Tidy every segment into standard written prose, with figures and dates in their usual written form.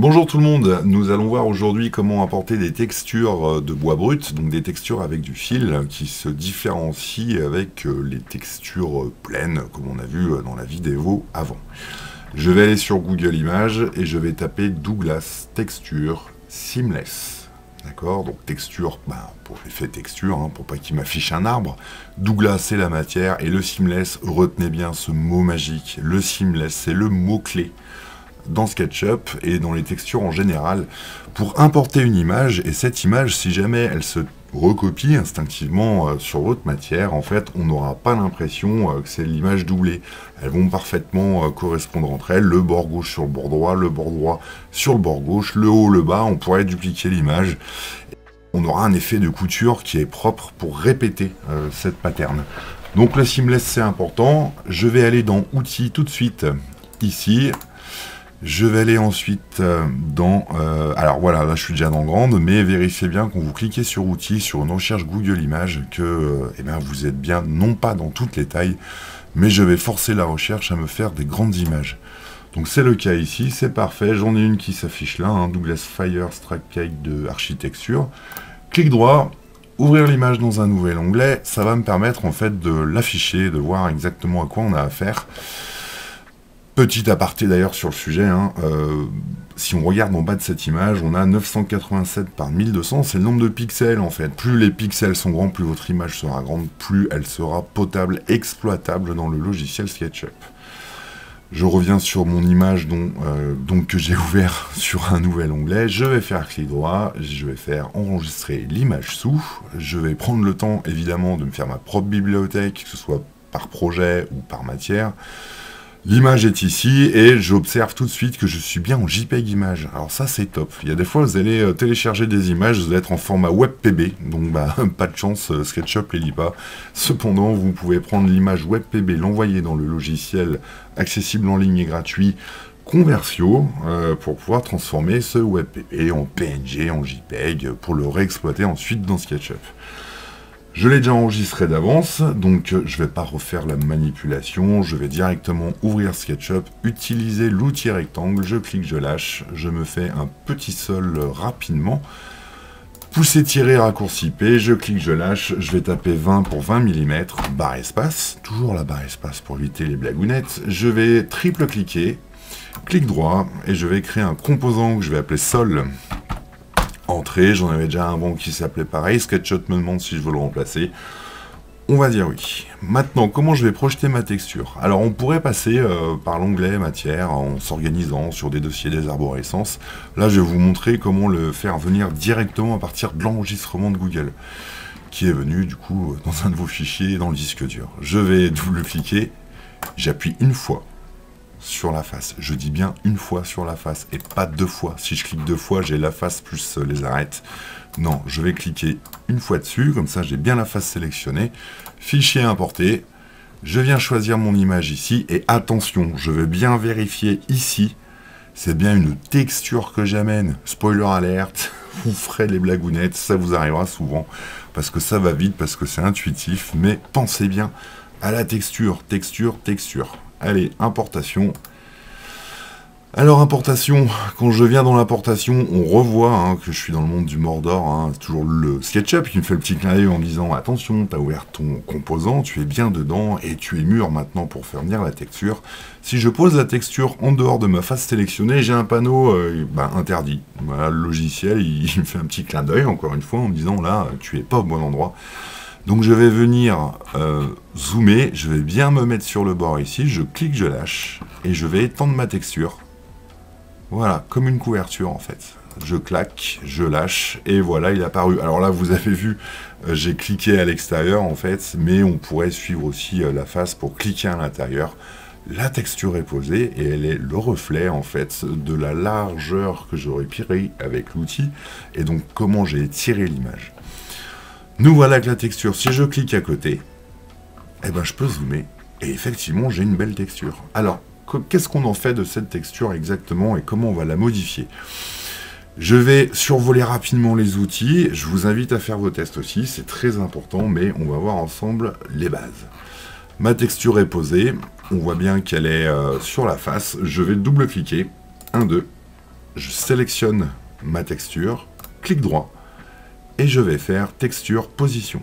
Bonjour tout le monde, nous allons voir aujourd'hui comment apporter des textures de bois brut, donc des textures avec du fil qui se différencient avec les textures pleines comme on a vu dans la vidéo avant. Je vais aller sur Google Images et je vais taper Douglas Texture Seamless. D'accord, donc texture, pour l'effet texture, pour pas qu'il m'affiche un arbre. Douglas c'est la matière et le seamless, retenez bien ce mot magique. Le seamless c'est le mot-clé dans SketchUp et dans les textures en général pour importer une image, et cette image, si jamais elle se recopie instinctivement sur votre matière, en fait on n'aura pas l'impression que c'est l'image doublée. Elles vont parfaitement correspondre entre elles, le bord gauche sur le bord droit, le bord droit sur le bord gauche, le haut, le bas, on pourrait dupliquer l'image. On aura un effet de couture qui est propre pour répéter cette pattern. Donc le seamless c'est important. Je vais aller dans outils tout de suite ici. Je vais aller ensuite dans... alors voilà, là je suis déjà dans grande, mais vérifiez bien quand vous cliquez sur outils, sur une recherche Google Images, que vous êtes bien, non pas dans toutes les tailles, mais je vais forcer la recherche à me faire des grandes images. Donc c'est le cas ici, c'est parfait, j'en ai une qui s'affiche là, Douglas Fire Strike Cake de architecture. Clic droit, ouvrir l'image dans un nouvel onglet, ça va me permettre en fait de l'afficher, de voir exactement à quoi on a affaire. Petit aparté d'ailleurs sur le sujet, si on regarde en bas de cette image, on a 987 par 1200, c'est le nombre de pixels en fait. Plus les pixels sont grands, plus votre image sera grande, plus elle sera potable, exploitable dans le logiciel SketchUp. Je reviens sur mon image que j'ai ouvert sur un nouvel onglet, je vais faire clic droit, je vais faire enregistrer l'image sous, je vais prendre le temps évidemment de me faire ma propre bibliothèque, que ce soit par projet ou par matière. L'image est ici et j'observe tout de suite que je suis bien en JPEG image. Alors ça c'est top. Il y a des fois vous allez télécharger des images, vous allez être en format WebPB, donc pas de chance, SketchUp les lit pas. Cependant vous pouvez prendre l'image WebPB, l'envoyer dans le logiciel accessible en ligne et gratuit Conversio pour pouvoir transformer ce WebPB en PNG, en JPEG pour le réexploiter ensuite dans SketchUp. Je l'ai déjà enregistré d'avance, donc je ne vais pas refaire la manipulation, je vais directement ouvrir SketchUp, utiliser l'outil rectangle, je clique, je lâche, je me fais un petit sol rapidement, pousser, tirer, raccourci P, je clique, je lâche, je vais taper 20 pour 20 mm, barre espace, toujours la barre espace pour éviter les blagounettes, je vais triple cliquer, clic droit, et je vais créer un composant que je vais appeler sol. Entrée, j'en avais déjà un bon qui s'appelait pareil, SketchUp me demande si je veux le remplacer. On va dire oui. Maintenant, comment je vais projeter ma texture? Alors, on pourrait passer par l'onglet matière en s'organisant sur des dossiers des arborescences. Là, je vais vous montrer comment le faire venir directement à partir de l'enregistrement de Google, qui est venu du coup dans un de vos fichiers dans le disque dur. Je vais double-cliquer, j'appuie une fois sur la face. Je dis bien une fois sur la face et pas deux fois. Si je clique deux fois, j'ai la face plus les arêtes. Non, je vais cliquer une fois dessus, comme ça j'ai bien la face sélectionnée. Fichier importé. Je viens choisir mon image ici et attention, je veux bien vérifier ici. C'est bien une texture que j'amène. Spoiler alerte, vous ferez les blagounettes, ça vous arrivera souvent parce que ça va vite, parce que c'est intuitif, mais pensez bien à la texture, texture, texture. Allez, importation. Alors, importation, quand je viens dans l'importation, on revoit que je suis dans le monde du Mordor. C'est toujours le SketchUp qui me fait le petit clin d'œil en disant « Attention, tu as ouvert ton composant, tu es bien dedans et tu es mûr maintenant pour faire venir la texture. » Si je pose la texture en dehors de ma face sélectionnée, j'ai un panneau interdit. Voilà, le logiciel, il me fait un petit clin d'œil, encore une fois, en me disant « Là, tu es pas au bon endroit. » Donc je vais venir zoomer, je vais bien me mettre sur le bord ici, je clique, je lâche, et je vais étendre ma texture. Voilà, comme une couverture en fait. Je claque, je lâche, et voilà, il est apparu. Alors là, vous avez vu, j'ai cliqué à l'extérieur en fait, mais on pourrait suivre aussi la face pour cliquer à l'intérieur. La texture est posée, et elle est le reflet en fait de la largeur que j'aurais pris avec l'outil, et donc comment j'ai tiré l'image. Nous voilà avec la texture. Si je clique à côté, je peux zoomer. Et effectivement, j'ai une belle texture. Alors, qu'est-ce qu'on en fait de cette texture exactement et comment on va la modifier? Je vais survoler rapidement les outils. Je vous invite à faire vos tests aussi. C'est très important, mais on va voir ensemble les bases. Ma texture est posée. On voit bien qu'elle est sur la face. Je vais double-cliquer. 1, 2. je sélectionne ma texture, clic droit, et je vais faire texture position.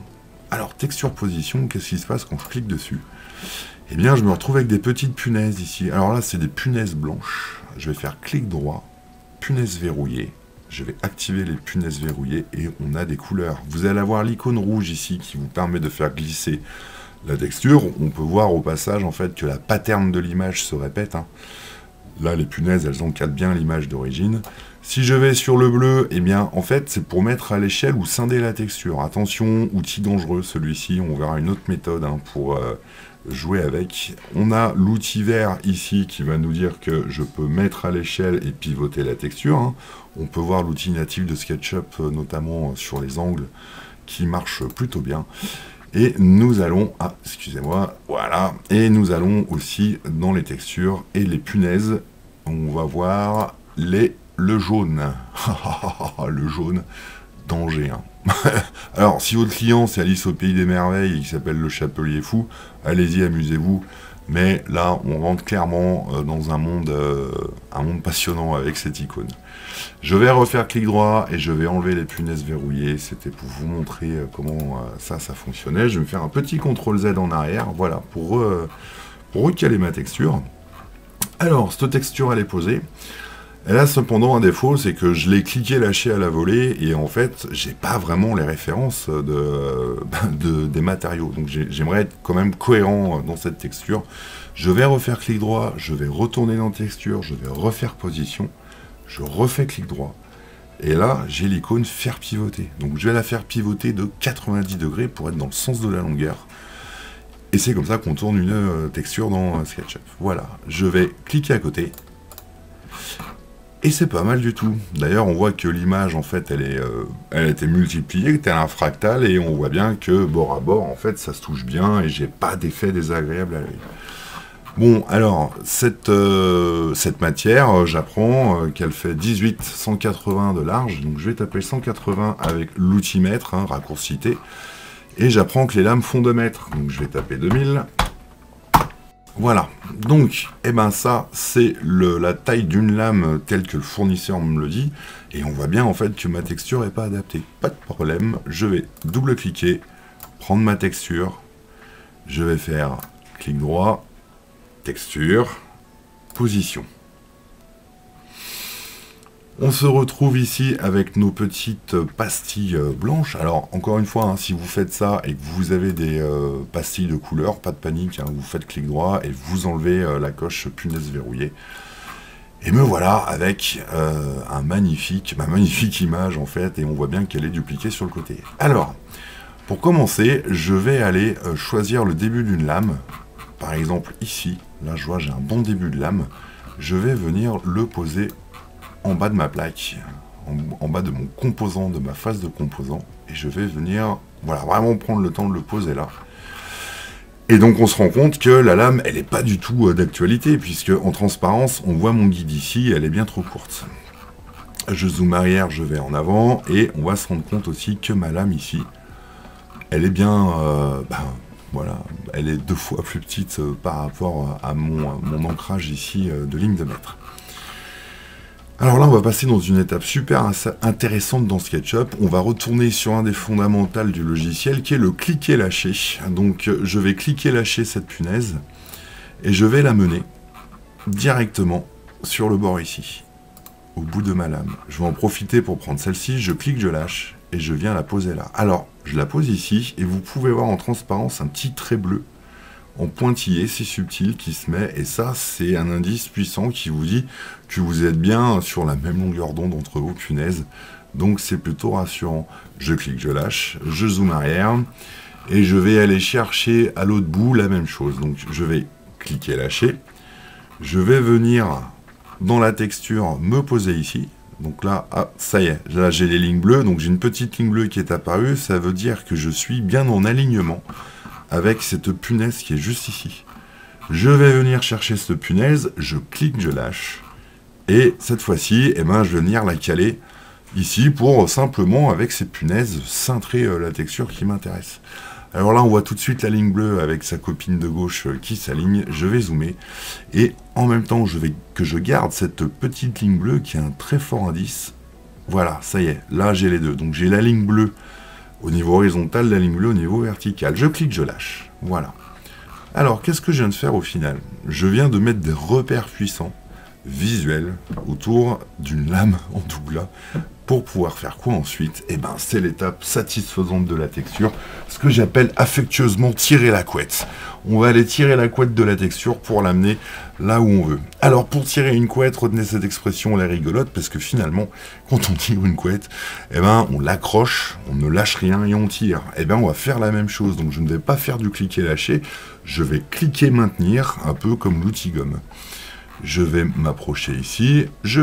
Alors texture position, qu'est-ce qui se passe quand je clique dessus? Eh bien je me retrouve avec des petites punaises ici. Alors là c'est des punaises blanches. Je vais faire clic droit, punaise verrouillée. Je vais activer les punaises verrouillées et on a des couleurs. Vous allez avoir l'icône rouge ici qui vous permet de faire glisser la texture. On peut voir au passage en fait que la pattern de l'image se répète. Là les punaises elles encadrent bien l'image d'origine. Si je vais sur le bleu, eh bien en fait c'est pour mettre à l'échelle ou scinder la texture. Attention, outil dangereux celui-ci, on verra une autre méthode pour jouer avec. On a l'outil vert ici qui va nous dire que je peux mettre à l'échelle et pivoter la texture. On peut voir l'outil natif de SketchUp, notamment sur les angles, qui marche plutôt bien. Et nous allons, excusez-moi, voilà, et nous allons aussi dans les textures et les punaises, on va voir le jaune. Le jaune, danger. Alors, si votre client c'est Alice au Pays des Merveilles et qui s'appelle le Chapelier Fou, allez-y, amusez-vous. Mais là, on rentre clairement dans un monde passionnant avec cette icône. Je vais refaire clic droit et je vais enlever les punaises verrouillées. C'était pour vous montrer comment ça fonctionnait. Je vais me faire un petit CTRL Z en arrière, voilà, pour recaler ma texture. Alors, cette texture, elle est posée. Elle a cependant un défaut, c'est que je l'ai cliqué lâché à la volée et en fait, j'ai pas vraiment les références des matériaux. Donc j'aimerais être quand même cohérent dans cette texture. Je vais refaire clic droit, je vais retourner dans texture, je vais refaire position, je refais clic droit. Et là, j'ai l'icône faire pivoter. Donc je vais la faire pivoter de 90 degrés pour être dans le sens de la longueur. Et c'est comme ça qu'on tourne une texture dans SketchUp. Voilà, je vais cliquer à côté. Et c'est pas mal du tout. D'ailleurs, on voit que l'image, en fait, elle a été multipliée, tel un fractal, et on voit bien que bord à bord, en fait, ça se touche bien, et j'ai pas d'effet désagréable à l'œil. Bon, alors, cette matière, j'apprends qu'elle fait 18-180 de large, donc je vais taper 180 avec l'outil-mètre, raccourcité, et j'apprends que les lames font 2 mètres, donc je vais taper 2000. Voilà, donc, ça, c'est la taille d'une lame telle que le fournisseur me le dit, et on voit bien en fait que ma texture n'est pas adaptée. Pas de problème, je vais double-cliquer, prendre ma texture, je vais faire clic droit, texture, position. On se retrouve ici avec nos petites pastilles blanches. Alors, encore une fois, si vous faites ça et que vous avez des pastilles de couleur, pas de panique, vous faites clic droit et vous enlevez la coche punaise verrouillée. Et me voilà avec ma magnifique image, en fait, et on voit bien qu'elle est dupliquée sur le côté. Alors, pour commencer, je vais aller choisir le début d'une lame. Par exemple, ici, là, je vois, j'ai un bon début de lame. Je vais venir le poser en bas de ma plaque, en bas de mon composant, de ma face de composant, et je vais venir, voilà, vraiment prendre le temps de le poser là. Et donc on se rend compte que la lame, elle n'est pas du tout d'actualité, puisque en transparence, on voit mon guide ici, elle est bien trop courte. Je zoome arrière, je vais en avant, et on va se rendre compte aussi que ma lame ici, elle est bien, voilà, elle est 2 fois plus petite par rapport à mon ancrage ici de ligne de mètre. Alors là, on va passer dans une étape super intéressante dans SketchUp. On va retourner sur un des fondamentaux du logiciel, qui est le cliquer-lâcher. Donc, je vais cliquer-lâcher cette punaise, et je vais la mener directement sur le bord ici, au bout de ma lame. Je vais en profiter pour prendre celle-ci, je clique, je lâche, et je viens la poser là. Alors, je la pose ici, et vous pouvez voir en transparence un petit trait bleu, en pointillé, c'est subtil, qui se met, et ça, c'est un indice puissant qui vous dit que vous êtes bien sur la même longueur d'onde entre vos punaises, donc c'est plutôt rassurant. Je clique, je lâche, je zoome arrière, et je vais aller chercher à l'autre bout la même chose. Donc je vais cliquer, lâcher, je vais venir dans la texture, me poser ici, donc là, ça y est, là j'ai les lignes bleues, donc j'ai une petite ligne bleue qui est apparue, ça veut dire que je suis bien en alignement avec cette punaise qui est juste ici. Je vais venir chercher cette punaise, je clique, je lâche, et cette fois-ci, je vais venir la caler ici pour simplement, avec cette punaise, cintrer la texture qui m'intéresse. Alors là, on voit tout de suite la ligne bleue avec sa copine de gauche qui s'aligne. Je vais zoomer. Et en même temps, que je garde cette petite ligne bleue qui est un très fort indice. Voilà, ça y est. Là, j'ai les deux. Donc, j'ai la ligne bleue au niveau horizontal, la ligne bleue au niveau vertical. Je clique, je lâche. Voilà. Alors, qu'est-ce que je viens de faire au final? Je viens de mettre des repères puissants, visuels, autour d'une lame en douglas. Pour pouvoir faire quoi ensuite? Eh ben, c'est l'étape satisfaisante de la texture, ce que j'appelle affectueusement tirer la couette. On va aller tirer la couette de la texture pour l'amener là où on veut. Alors, pour tirer une couette, retenez cette expression, elle est rigolote, parce que finalement, quand on tire une couette, eh ben, on l'accroche, on ne lâche rien et on tire. Eh ben, on va faire la même chose. Donc, je ne vais pas faire du cliquer-lâcher, je vais cliquer-maintenir, un peu comme l'outil gomme. Je vais m'approcher ici, je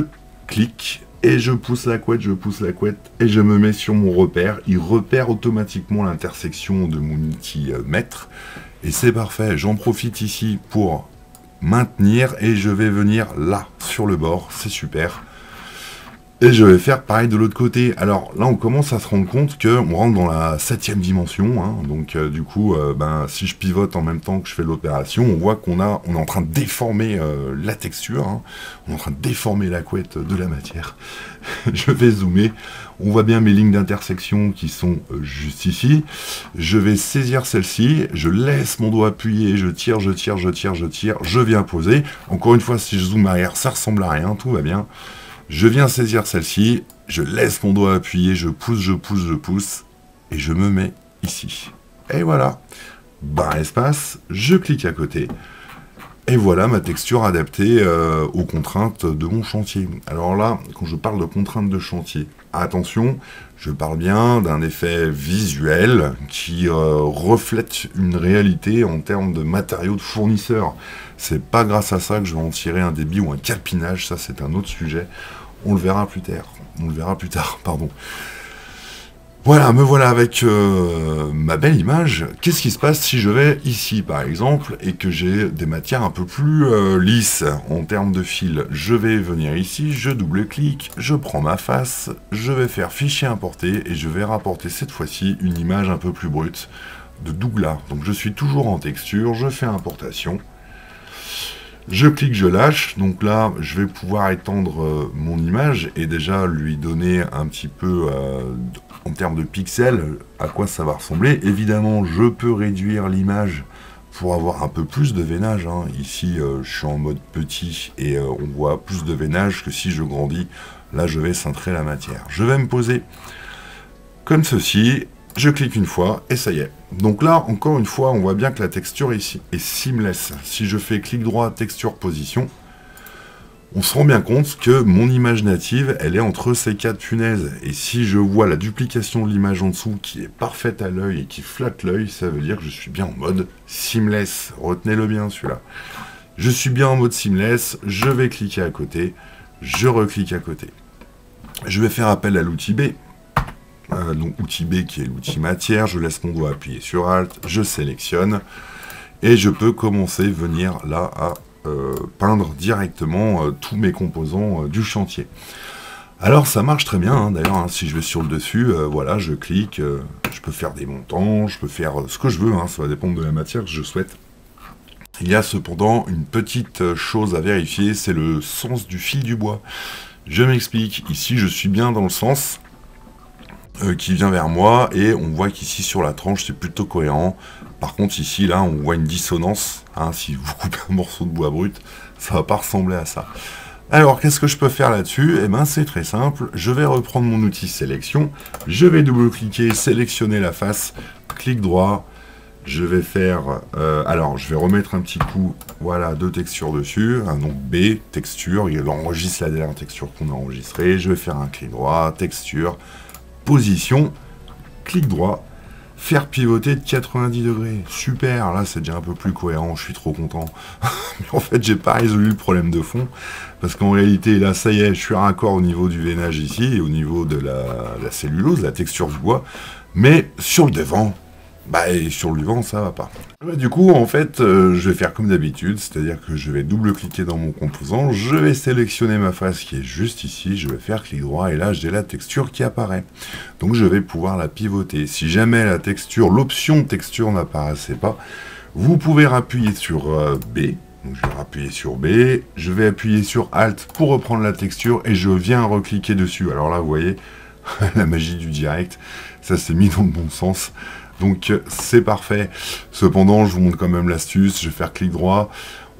clique, et je pousse la couette, et je me mets sur mon repère. Il repère automatiquement l'intersection de mon outil mètre. Et c'est parfait. J'en profite ici pour maintenir, et je vais venir là, sur le bord. C'est super. Et je vais faire pareil de l'autre côté. Alors là, on commence à se rendre compte qu'on rentre dans la 7e dimension. Hein. Donc du coup, si je pivote en même temps que je fais l'opération, on voit qu'on est en train de déformer la texture. Hein. On est en train de déformer la couette de la matière. Je vais zoomer. On voit bien mes lignes d'intersection qui sont juste ici. Je vais saisir celle-ci. Je laisse mon doigt appuyé. Je tire. Je viens poser. Encore une fois, si je zoome arrière, ça ressemble à rien. Tout va bien. Je viens saisir celle-ci, je laisse mon doigt appuyé, je pousse, et je me mets ici. Et voilà, barre espace, je clique à côté, et voilà ma texture adaptée aux contraintes de mon chantier. Alors là, quand je parle de contraintes de chantier, attention, je parle bien d'un effet visuel qui reflète une réalité en termes de matériaux de fournisseurs. C'est pas grâce à ça que je vais en tirer un débit ou un calpinage, ça c'est un autre sujet. On le verra plus tard. Pardon. Voilà, me voilà avec ma belle image. Qu'est-ce qui se passe si je vais ici, par exemple, et que j'ai des matières un peu plus lisses en termes de fil? Je vais venir ici, je double-clique, je prends ma face, je vais faire fichier importer, et je vais rapporter cette fois-ci une image un peu plus brute de douglas. Donc je suis toujours en texture, je fais importation. Je clique, je lâche, donc là je vais pouvoir étendre mon image et déjà lui donner un petit peu en termes de pixels à quoi ça va ressembler. Évidemment je peux réduire l'image pour avoir un peu plus de veinage, hein. Ici je suis en mode petit et on voit plus de veinage que si je grandis. Là je vais cintrer la matière. Je vais me poser comme ceci. Je clique une fois et ça y est. Donc là, encore une fois, on voit bien que la texture ici est seamless. Si je fais clic droit, texture, position, on se rend bien compte que mon image native, elle est entre ces quatre punaises. Et si je vois la duplication de l'image en dessous qui est parfaite à l'œil et qui flatte l'œil, ça veut dire que je suis bien en mode seamless. Retenez-le bien celui-là. Je suis bien en mode seamless, je vais cliquer à côté, je reclique à côté. Je vais faire appel à l'outil B. Donc outil B qui est l'outil matière, je laisse mon doigt appuyer sur Alt, je sélectionne et je peux commencer à venir là à peindre directement tous mes composants du chantier. Alors ça marche très bien, hein, d'ailleurs, hein, si je vais sur le dessus, voilà, je clique, je peux faire des montants, je peux faire ce que je veux, hein, ça va dépendre de la matière que je souhaite. Il y a cependant une petite chose à vérifier, c'est le sens du fil du bois. Je m'explique, ici je suis bien dans le sens qui vient vers moi, et on voit qu'ici sur la tranche c'est plutôt cohérent. Par contre ici là on voit une dissonance, hein, si vous coupez un morceau de bois brut, ça va pas ressembler à ça. Alors qu'est-ce que je peux faire là-dessus? Eh ben c'est très simple, je vais reprendre mon outil sélection, je vais double-cliquer, sélectionner la face, clic droit, je vais faire, alors je vais remettre un petit coup, voilà, de texture dessus, donc B, texture, il enregistre la dernière texture qu'on a enregistrée, je vais faire un clic droit, texture, position, clic droit, faire pivoter de 90 degrés. Super, là c'est déjà un peu plus cohérent, je suis trop content. Mais en fait, j'ai pas résolu le problème de fond, parce qu'en réalité, là, ça y est, je suis raccord au niveau du veinage ici, et au niveau de la cellulose, la texture du bois, mais sur le devant, Bah, et sur le vent, ça va pas. Du coup, en fait, je vais faire comme d'habitude, c'est-à-dire que je vais double-cliquer dans mon composant, je vais sélectionner ma face qui est juste ici, je vais faire clic droit, et là, j'ai la texture qui apparaît. Donc, je vais pouvoir la pivoter. Si jamais la texture, l'option texture n'apparaissait pas, vous pouvez appuyer sur B. Donc, je vais appuyer sur B, je vais appuyer sur Alt pour reprendre la texture, et je viens recliquer dessus. Alors là, vous voyez, la magie du direct, ça s'est mis dans le bon sens. Donc c'est parfait. Cependant, je vous montre quand même l'astuce. Je vais faire clic droit.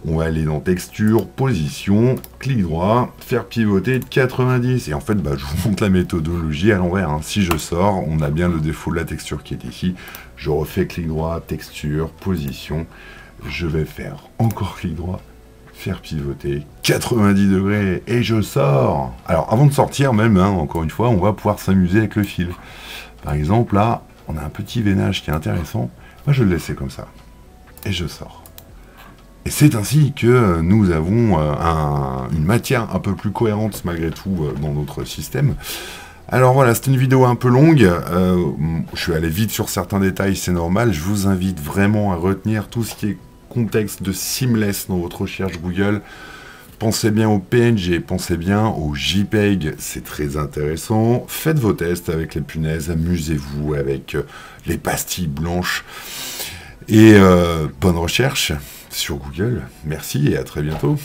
On va aller dans texture, position, clic droit, faire pivoter de 90. Et en fait, je vous montre la méthodologie à l'envers. Hein. Si je sors, on a bien le défaut de la texture qui est ici. Je refais clic droit, texture, position. Je vais faire encore clic droit, faire pivoter 90 degrés et je sors. Alors avant de sortir même, hein, encore une fois, on va pouvoir s'amuser avec le fil. Par exemple, là, on a un petit veinage qui est intéressant. Moi, je vais le laisser comme ça. Et je sors. Et c'est ainsi que nous avons une matière un peu plus cohérente, malgré tout, dans notre système. Alors voilà, c'était une vidéo un peu longue. Je suis allé vite sur certains détails, c'est normal. Je vous invite vraiment à retenir tout ce qui est contexte de seamless dans votre recherche Google. Pensez bien au PNG, pensez bien au JPEG, c'est très intéressant. Faites vos tests avec les punaises, amusez-vous avec les pastilles blanches. Et bonne recherche sur Google. Merci et à très bientôt.